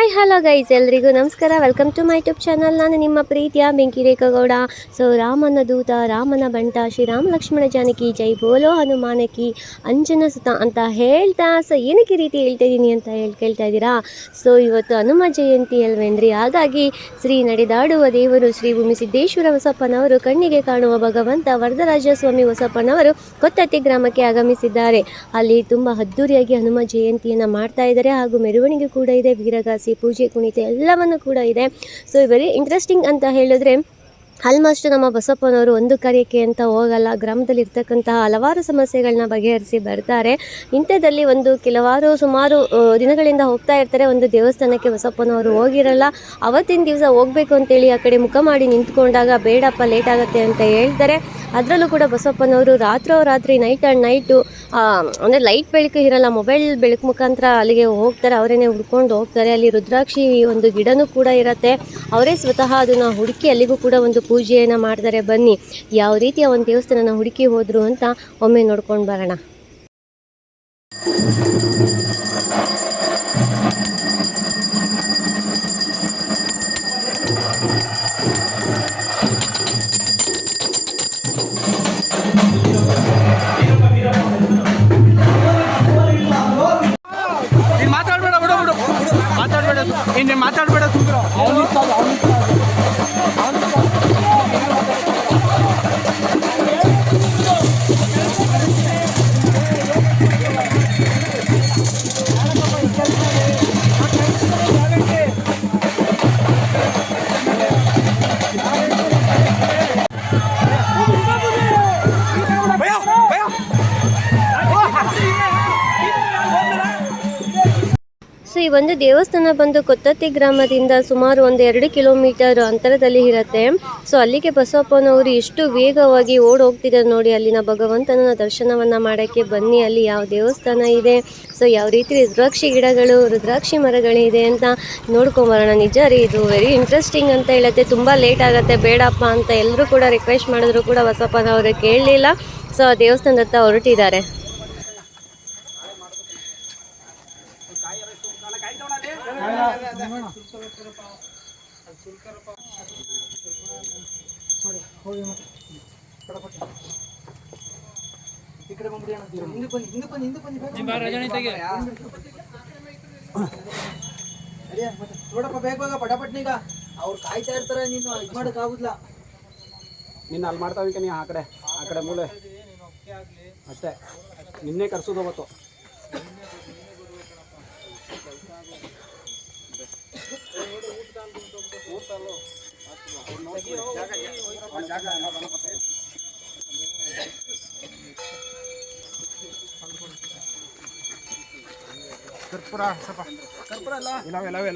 Hi hello guys, ಎಲ್ರಿಗೂ ನಮಸ್ಕಾರ. Welcome to my YouTube channel. ನಾನು ನಿಮ್ಮ ಪ್ರೀತಿಯ ಬೆಂಕಿ ರೇಖಾಗೌಡ. ಸೊ ರಾಮನ ದೂತ, ರಾಮನ ಬಂಟ, ಶ್ರೀರಾಮ ಲಕ್ಷ್ಮಣ ಜಾನಕಿ, ಜೈ ಬೋಲೋ ಹನುಮಾನಕಿ, ಅಂಜನ ಸುತ ಅಂತ ಹೇಳ್ತಾ, ಸೊ ಏನಕ್ಕೆ ಈ ರೀತಿ ಹೇಳ್ತಾ ಇದ್ದೀನಿ ಅಂತ ಕೇಳ್ತಾ ಇದ್ದೀರಾ. ಸೊ ಇವತ್ತು ಹನುಮ ಜಯಂತಿ ಅಲ್ವೇಂದ್ರಿ, ಹಾಗಾಗಿ ಶ್ರೀ ನಡೆದಾಡುವ ದೇವರು ಶ್ರೀ ಭೂಮಿ ಸಿದ್ದೇಶ್ವರ ಬಸಪ್ಪನವರು, ಕಣ್ಣಿಗೆ ಕಾಣುವ ಭಗವಂತ ವರದರಾಜ ಸ್ವಾಮಿ ಬಸಪ್ಪನವರು ಕೊತ್ತತ್ತಿ ಗ್ರಾಮಕ್ಕೆ ಆಗಮಿಸಿದ್ದಾರೆ. ಅಲ್ಲಿ ತುಂಬ ಅದ್ದೂರಿಯಾಗಿ ಹನುಮ ಜಯಂತಿಯನ್ನು ಮಾಡ್ತಾ ಇದ್ದಾರೆ. ಹಾಗೂ ಮೆರವಣಿಗೆ ಕೂಡ ಇದೆ, ವೀರಗಾಸೆ, ಪೂಜೆ, ಕುಣಿತ ಎಲ್ಲವನ್ನು ಕೂಡ ಇದೆ. ಸೊ ವೆರಿ ಇಂಟ್ರೆಸ್ಟಿಂಗ್ ಅಂತ ಹೇಳಿದ್ರೆ, ಆಲ್ಮೋಸ್ಟ್ ನಮ್ಮ ಬಸಪ್ಪನವರು ಒಂದು ಕಾರ್ಯಕ್ಕೆ ಅಂತ ಹೋಗಲ್ಲ, ಗ್ರಾಮದಲ್ಲಿ ಇರ್ತಕ್ಕಂತಹ ಹಲವಾರು ಸಮಸ್ಯೆಗಳನ್ನ ಬಗೆಹರಿಸಿ ಬರ್ತಾರೆ. ಇಂಥದ್ದಲ್ಲಿ ಸುಮಾರು ದಿನಗಳಿಂದ ಹೋಗ್ತಾ ಇರ್ತಾರೆ. ಒಂದು ದೇವಸ್ಥಾನಕ್ಕೆ ಬಸಪ್ಪನವರು ಹೋಗಿರಲ್ಲ. ಅವತ್ತಿನ ದಿವಸ ಹೋಗಬೇಕು ಅಂತೇಳಿ ಆ ಕಡೆ ಮುಖ ಮಾಡಿ ನಿಂತ್ಕೊಂಡಾಗ, ಬೇಡಪ್ಪ ಲೇಟ್ ಆಗುತ್ತೆ ಅಂತ ಹೇಳ್ತಾರೆ. ಅದರಲ್ಲೂ ಕೂಡ ಬಸಪ್ಪನವರು ರಾತ್ರಿ ನೈಟು ಅಂದರೆ ಲೈಟ್ ಬೆಳಕು ಇರಲ್ಲ, ಮೊಬೈಲ್ ಬೆಳಕು ಮುಖಾಂತರ ಅಲ್ಲಿಗೆ ಹೋಗ್ತಾರೆ. ಅವರೇನೆ ಹುಡ್ಕೊಂಡು ಹೋಗ್ತಾರೆ. ಅಲ್ಲಿ ರುದ್ರಾಕ್ಷಿ ಒಂದು ಗಿಡನೂ ಕೂಡ ಇರುತ್ತೆ. ಅವರೇ ಸ್ವತಃ ಅದನ್ನು ಹುಡುಕಿ ಅಲ್ಲಿಗೂ ಕೂಡ ಒಂದು ಪೂಜೆಯನ್ನು ಮಾಡ್ತಾರೆ. ಬನ್ನಿ ಯಾವ ರೀತಿಯ ಒಂದು ದೇವಸ್ಥಾನನ ಹುಡುಕಿ ಹೋದ್ರು ಅಂತ ಒಮ್ಮೆ ನೋಡ್ಕೊಂಡು ಬರೋಣ. ಮಾತಾಡಬೇಡ ಸೊ ಈ ಒಂದು ದೇವಸ್ಥಾನ ಬಂದು ಕೊತ್ತತ್ತಿ ಗ್ರಾಮದಿಂದ ಸುಮಾರು ಒಂದು 2 ಕಿಲೋಮೀಟರ್ ಅಂತರದಲ್ಲಿ ಇರುತ್ತೆ. ಸೊ ಅಲ್ಲಿಗೆ ಬಸವಪ್ಪನವರು ಎಷ್ಟು ವೇಗವಾಗಿ ಹೋಗ್ತಿದ್ದಾರೆ ನೋಡಿ. ಅಲ್ಲಿನ ಭಗವಂತನ ದರ್ಶನವನ್ನು ಮಾಡೋಕ್ಕೆ ಬನ್ನಿ. ಅಲ್ಲಿ ಯಾವ ದೇವಸ್ಥಾನ ಇದೆ, ಸೊ ಯಾವ ರೀತಿ ರುದ್ರಾಕ್ಷಿ ಮರಗಳಿದೆ ಅಂತ ನೋಡ್ಕೊಂಬರೋಣ. ನಿಜ ರೀ, ಇದು ವೆರಿ ಇಂಟ್ರೆಸ್ಟಿಂಗ್ ಅಂತ ಹೇಳುತ್ತೆ. ತುಂಬ ಲೇಟ್ ಆಗುತ್ತೆ, ಬೇಡಪ್ಪ ಅಂತ ಎಲ್ಲರೂ ಕೂಡ ರಿಕ್ವೆಸ್ಟ್ ಮಾಡಿದ್ರು ಕೂಡ ಬಸವಪ್ಪನವರು ಕೇಳಲಿಲ್ಲ. ಸೊ ದೇವಸ್ಥಾನದತ್ತ ಹೊರಟಿದ್ದಾರೆ. ನೋಡಪ್ಪ, ಬೇಗ ಪಟಾಪಟ್ನಿಗ ಅವ್ರು ಕಾಯ್ತಾ ಇರ್ತಾರೆ. ನೀನು ಇದು ಮಾಡಕ್ ಆಗುದಿಲ್ಲ. ನಿನ್ನ ಅಲ್ಲಿ ಮಾಡ್ತಾವಿಕ, ನೀ ಆ ಕಡೆ ಮೂಲೆ ಅಷ್ಟೇ. ನಿನ್ನೆ ಕರ್ಸೋದು ಅವತ್ತು. ಕರ್ಪೂರ ಸ್ವಲ್ಪ ಕರ್ಪೂರ ಅಲ್ಲ, ಎಲ್ಲವೇ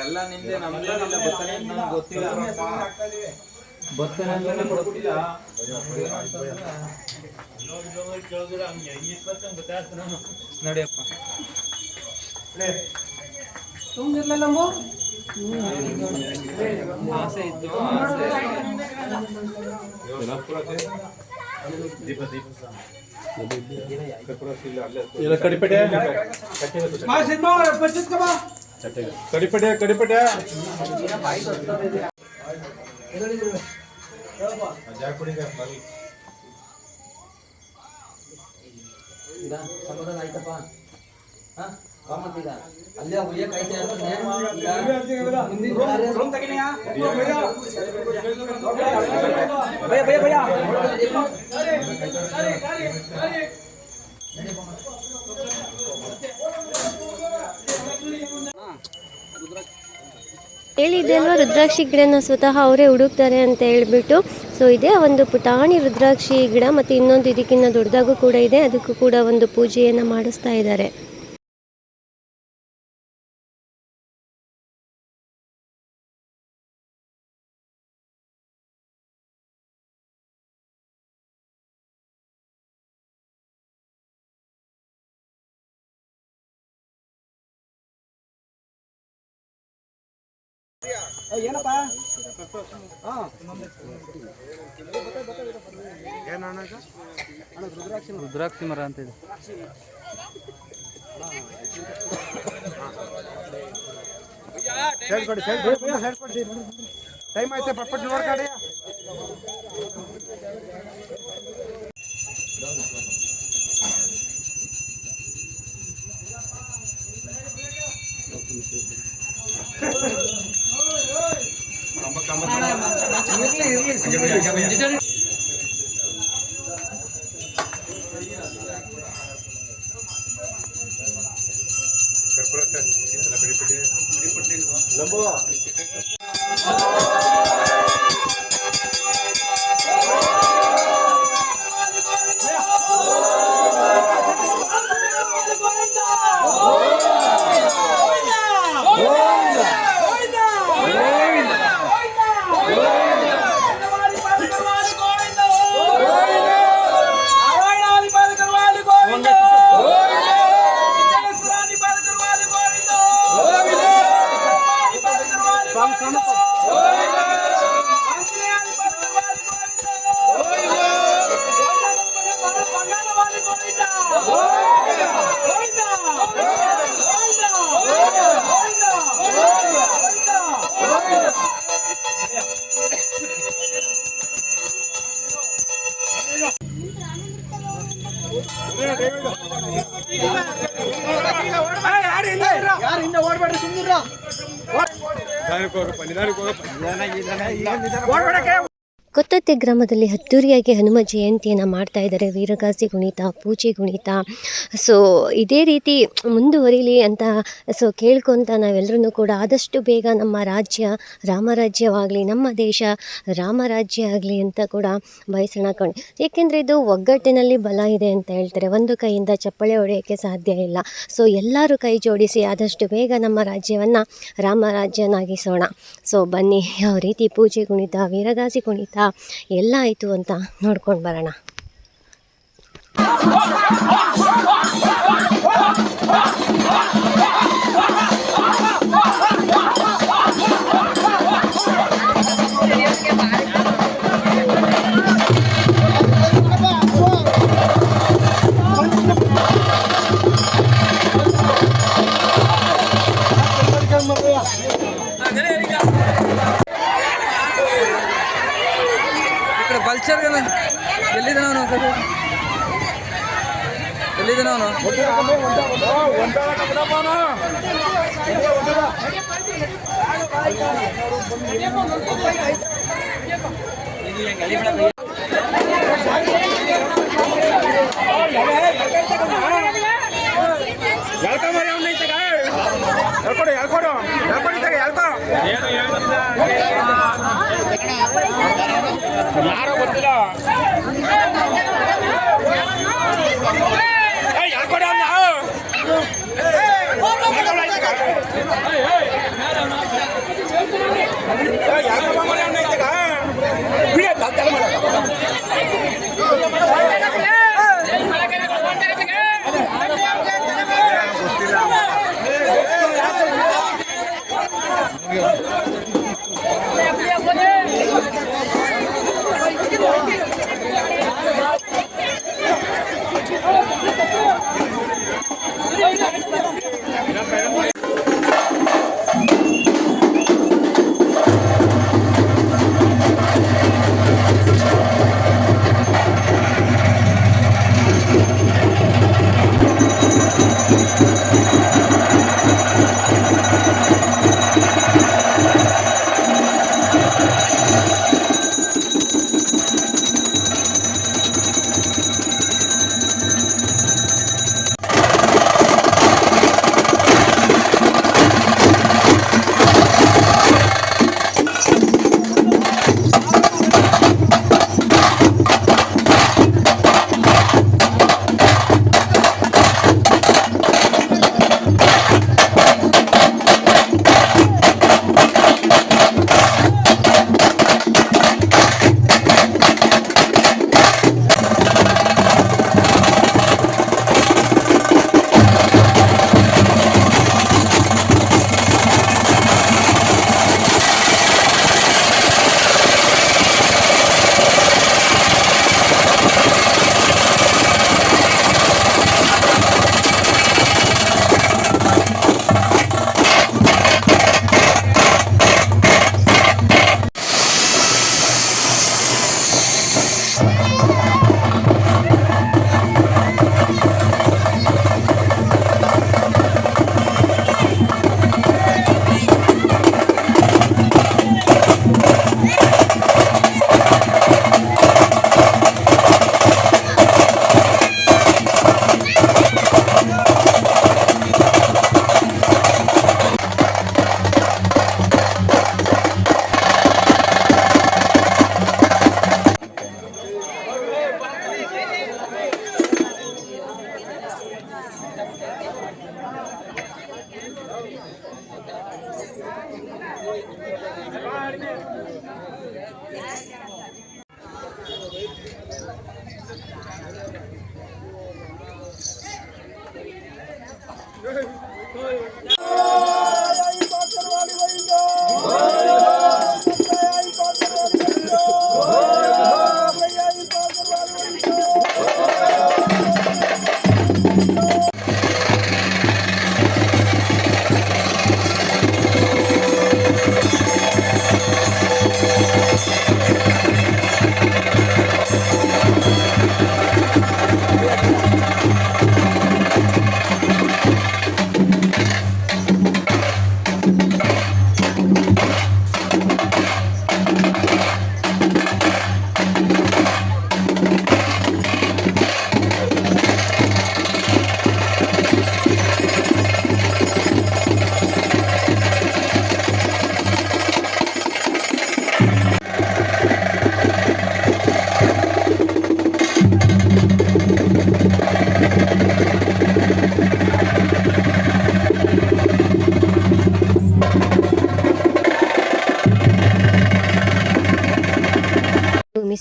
ಎಲ್ಲ ನಿಂದೆ ಗೊತ್ತಿಲ್ಲ. ನಡಿಯಪ್ಪ ಆಸೆ ಇತ್ತು. ಕಡಿಪೇಟೆ ಸಮಾಧಾನ ಆಯ್ತಪ್ಪ. ಅಲ್ಲೇ ಉಯ್ಯಕ್ ಆಯ್ತು. ಹೇಳಿದ್ದೆ ಅಲ್ವಾ, ರುದ್ರಾಕ್ಷಿ ಗಿಡನ ಸ್ವತಃ ಅವರೇ ಹುಡುಕ್ತಾರೆ ಅಂತ ಹೇಳ್ಬಿಟ್ಟು. ಸೊ ಇದೇ ಒಂದು ಪುಟಾಣಿ ರುದ್ರಾಕ್ಷಿ ಗಿಡ, ಮತ್ತು ಇನ್ನೊಂದು ಇದಕ್ಕಿಂತ ದೊಡ್ಡದಾಗೂ ಕೂಡ ಇದೆ, ಅದಕ್ಕೂ ಕೂಡ ಒಂದು ಪೂಜೆಯನ್ನು ಮಾಡಿಸ್ತಾ ಇದ್ದಾರೆ. ಏನಪ್ಪ ರುದ್ರಾಕ್ಷಿ ಮರ ಅಂತ ಇದೆ. ಟೈಮ್ ಆಯ್ತು, ಪಟ್ಪಟ್ ನೋಡ್ಕಾಡಿ. ಕೊತ್ತತ್ತೆ ಗ್ರಾಮದಲ್ಲಿ ಅದ್ದೂರಿಯಾಗಿ ಹನುಮ ಜಯಂತಿಯನ್ನು ಮಾಡ್ತಾ ಇದ್ದಾರೆ. ವೀರಗಾಸೆ ಕುಣಿತ, ಪೂಜೆ ಕುಣಿತ. ಸೊ ಇದೇ ರೀತಿ ಮುಂದುವರಿಲಿ ಅಂತ ಕೇಳ್ಕೊತ ನಾವೆಲ್ಲರೂ ಕೂಡ ಆದಷ್ಟು ಬೇಗ ನಮ್ಮ ರಾಜ್ಯ ರಾಮರಾಜ್ಯವಾಗಲಿ, ನಮ್ಮ ದೇಶ ರಾಮರಾಜ್ಯ ಆಗಲಿ ಅಂತ ಕೂಡ ಬಯಸೋಣ ಕಣೆ. ಏಕೆಂದರೆ ಇದು ಒಗ್ಗಟ್ಟಿನಲ್ಲಿ ಬಲ ಇದೆ ಅಂತ ಹೇಳ್ತಾರೆ. ಒಂದು ಕೈಯಿಂದ ಚಪ್ಪಳೆ ಹೊಡೆಯೋಕ್ಕೆ ಸಾಧ್ಯ ಇಲ್ಲ. ಸೊ ಎಲ್ಲರೂ ಕೈ ಜೋಡಿಸಿ ಆದಷ್ಟು ಬೇಗ ನಮ್ಮ ರಾಜ್ಯವನ್ನು ರಾಮರಾಜ್ಯನಾಗಿಸೋಣ. ಸೊ ಬನ್ನಿ, ಯಾವ ರೀತಿ ಪೂಜೆ ಕುಣಿತ, ವೀರಗಾಸೆ ಕುಣಿತ ಎಲ್ಲ ಆಯಿತು ಅಂತ ನೋಡ್ಕೊಂಡು ಬರೋಣ. ಕಲ್ಚರ್ ಎಲ್ಲಿದ್ದಾನ ಅವನು? ಎಲ್ಲಿದ್ದಾನ ಅವನು? ಯಾರೋ ಗೊತ್ತಿಲ್ಲ.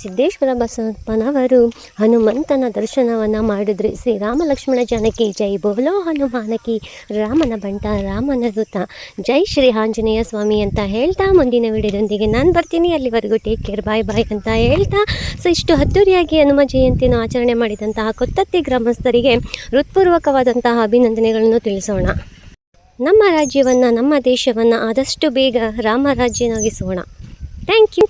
ಸಿದ್ದೇಶ್ವರ ಬಸಪ್ಪನವರು ಹನುಮಂತನ ದರ್ಶನವನ್ನು ಮಾಡಿದ್ರೆ ಶ್ರೀರಾಮ ಲಕ್ಷ್ಮಣ ಜಾನಕಿ ಜೈ ಬೋಲೋ ಹನುಮಾನಕಿ ರಾಮನ ಬಂಟ ರಾಮನ ದೂತ ಜೈ ಶ್ರೀ ಆಂಜನೇಯ ಸ್ವಾಮಿ ಅಂತ ಹೇಳ್ತಾ ಮುಂದಿನ ವಿಡಿಯೋದೊಂದಿಗೆ ನಾನು ಬರ್ತೀನಿ. ಅಲ್ಲಿವರೆಗೂ ಟೇಕ್ ಕೇರ್, ಬಾಯ್ ಬಾಯ್ ಅಂತ ಹೇಳ್ತಾ ಇಷ್ಟು ಅದ್ದೂರಿಯಾಗಿ ಹನುಮ ಜಯಂತಿಯನ್ನು ಆಚರಣೆ ಮಾಡಿದಂತಹ ಕೊತ್ತತ್ತಿ ಗ್ರಾಮಸ್ಥರಿಗೆ ಹೃತ್ಪೂರ್ವಕವಾದಂತಹ ಅಭಿನಂದನೆಗಳನ್ನು ತಿಳಿಸೋಣ. ನಮ್ಮ ರಾಜ್ಯವನ್ನು, ನಮ್ಮ ದೇಶವನ್ನು ಆದಷ್ಟು ಬೇಗ ರಾಮ ರಾಜ್ಯನಾಗಿಸೋಣ. Thank you.